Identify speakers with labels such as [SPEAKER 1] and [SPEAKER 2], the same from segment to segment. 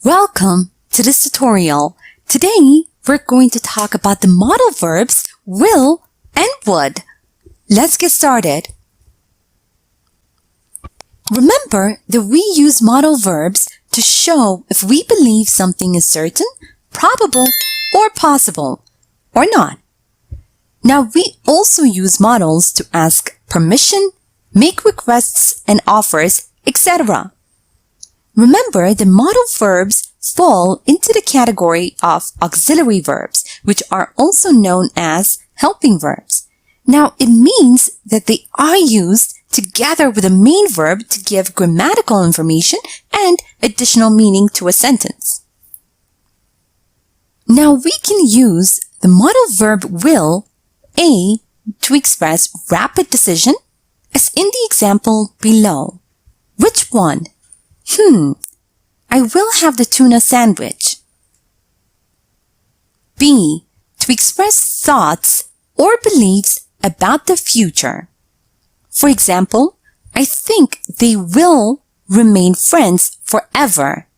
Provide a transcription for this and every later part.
[SPEAKER 1] Welcome to this tutorial. Today, we're going to talk about the modal verbs will and would. Let's get started. Remember that we use modal verbs to show if we believe something is certain, probable, or possible, or not. Now, we also use modals to ask permission, make requests and offers, etc. Remember, the modal verbs fall into the category of auxiliary verbs, which are also known as helping verbs. Now, it means that they are used together with a main verb to give grammatical information and additional meaning to a sentence. Now, we can use the modal verb will, A, to express rapid decision, as in the example below. Which one? I will have the tuna sandwich. B, to express thoughts or beliefs about the future. For example, I think they will remain friends forever.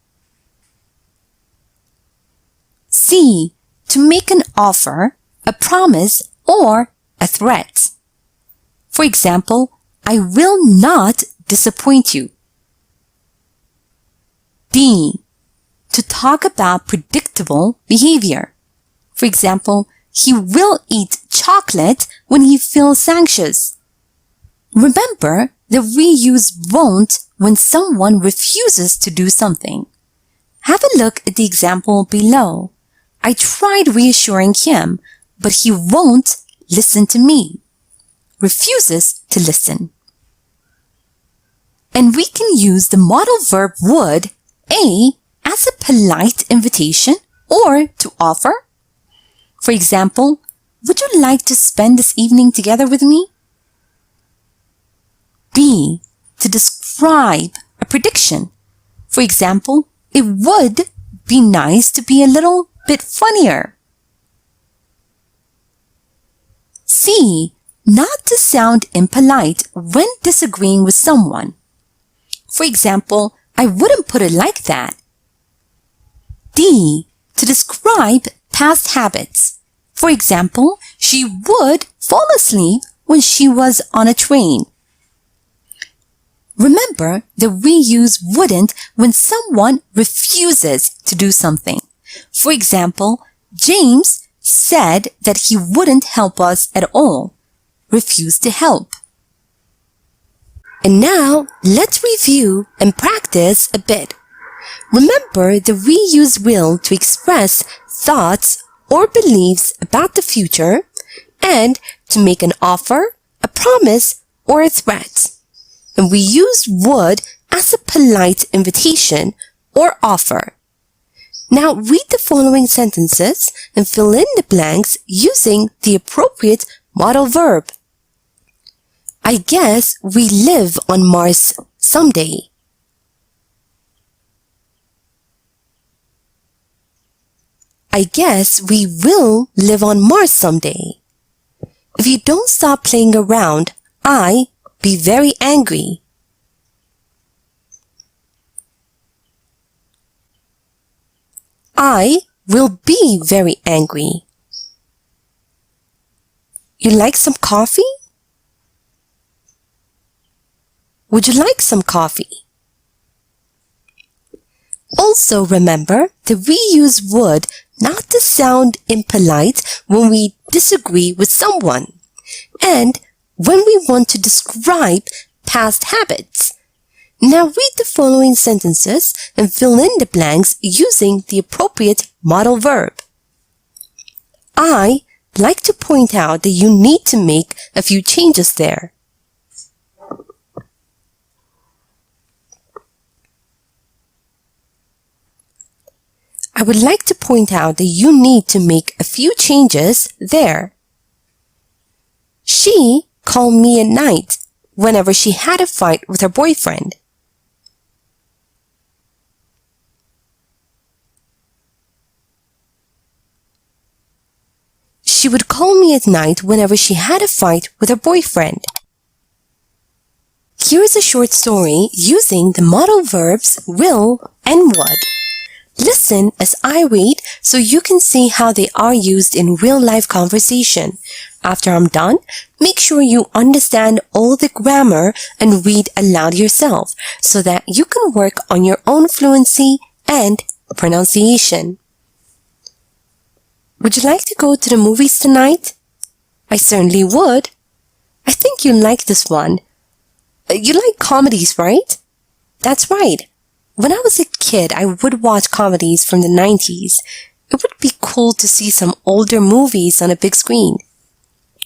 [SPEAKER 1] C, to make an offer, a promise, or a threat. For example, I will not disappoint you. D, to talk about predictable behavior. For example, he will eat chocolate when he feels anxious. Remember that we use won't when someone refuses to do something. Have a look at the example below. I tried reassuring him, but he won't listen to me. Refuses to listen. And we can use the modal verb would, A, as a polite invitation or to offer. For example, would you like to spend this evening together with me? B, to describe a prediction. For example, it would be nice to be a little bit funnier. C, not to sound impolite when disagreeing with someone. For example, I wouldn't put it like that. D, to describe past habits. For example, she would fall asleep when she was on a train. Remember that we use wouldn't when someone refuses to do something. For example, James said that he wouldn't help us at all. Refused to help. And now, let's review and practice a bit. Remember that we use will to express thoughts or beliefs about the future and to make an offer, a promise, or a threat. And we use would as a polite invitation or offer. Now read the following sentences and fill in the blanks using the appropriate modal verb. I guess we live on Mars someday. I guess we will live on Mars someday. If you don't stop playing around, I'll be very angry. I will be very angry. You like some coffee? Would you like some coffee? Also remember that we use would not to sound impolite when we disagree with someone and when we want to describe past habits. Now read the following sentences and fill in the blanks using the appropriate modal verb. I like to point out that you need to make a few changes there. I would like to point out that you need to make a few changes there. She called me at night whenever she had a fight with her boyfriend. She would call me at night whenever she had a fight with her boyfriend. Here is a short story using the modal verbs will and would. listen as I read so you can see how they are used in real-life conversation. After I'm done, make sure you understand all the grammar and read aloud yourself so that you can work on your own fluency and pronunciation. Would you like to go to the movies tonight? I certainly would. I think you like this one. You like comedies, right? That's right. When I was a kid, I would watch comedies from the 90s. It would be cool to see some older movies on a big screen.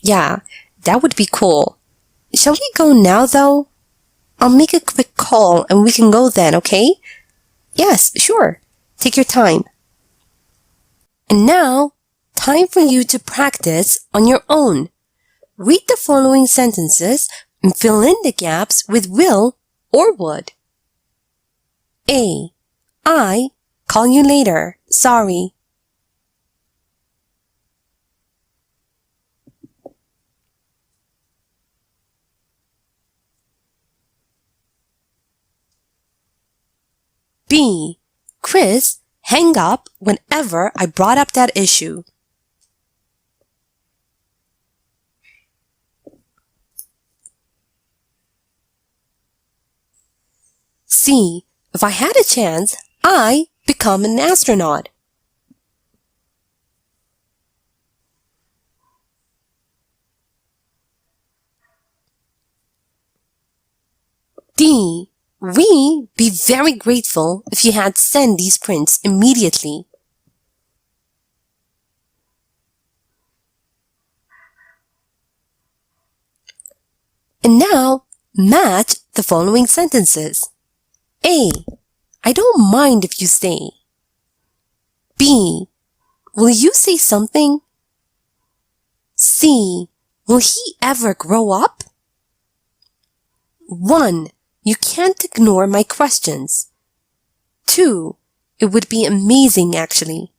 [SPEAKER 1] Yeah, that would be cool. Shall we go now, though? I'll make a quick call and we can go then, okay? Yes, sure. Take your time. And now, time for you to practice on your own. Read the following sentences and fill in the gaps with will or would. A. I call you later. Sorry. B. Chris, hang up whenever I brought up that issue. C. If I had a chance, I become an astronaut. D. We be very grateful if you had sent these prints immediately. And now, match the following sentences. A. I don't mind if you stay. B. Will you say something? C. Will he ever grow up? 1. You can't ignore my questions. 2. It would be amazing, actually.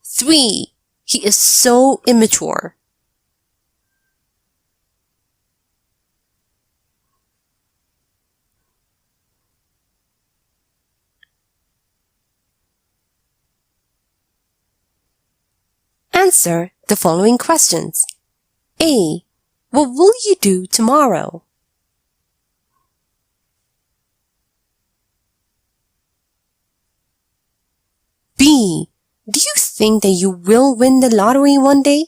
[SPEAKER 1] 3. He is so immature. Answer the following questions. A. What will you do tomorrow? B. Do you think that you will win the lottery one day?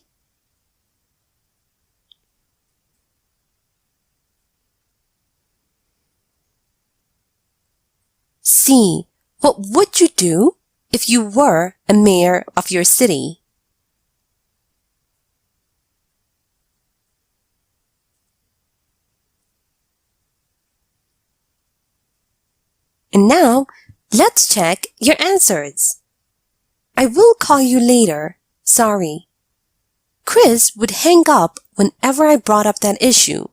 [SPEAKER 1] C. What would you do if you were a mayor of your city? And now, let's check your answers. I will call you later. Sorry. Chris would hang up whenever I brought up that issue.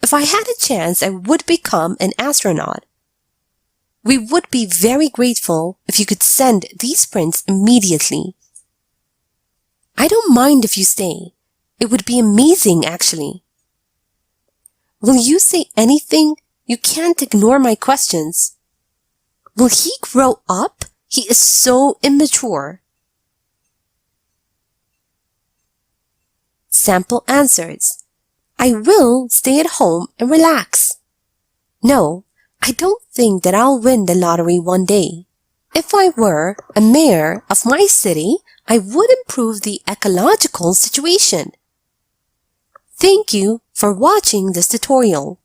[SPEAKER 1] If I had a chance, I would become an astronaut. We would be very grateful if you could send these prints immediately. I don't mind if you stay. It would be amazing, actually. Will you say anything? You can't ignore my questions. Will he grow up? He is so immature. Sample answers. I will stay at home and relax. No, I don't think that I'll win the lottery one day. If I were a mayor of my city, I would improve the ecological situation. Thank you for watching this tutorial.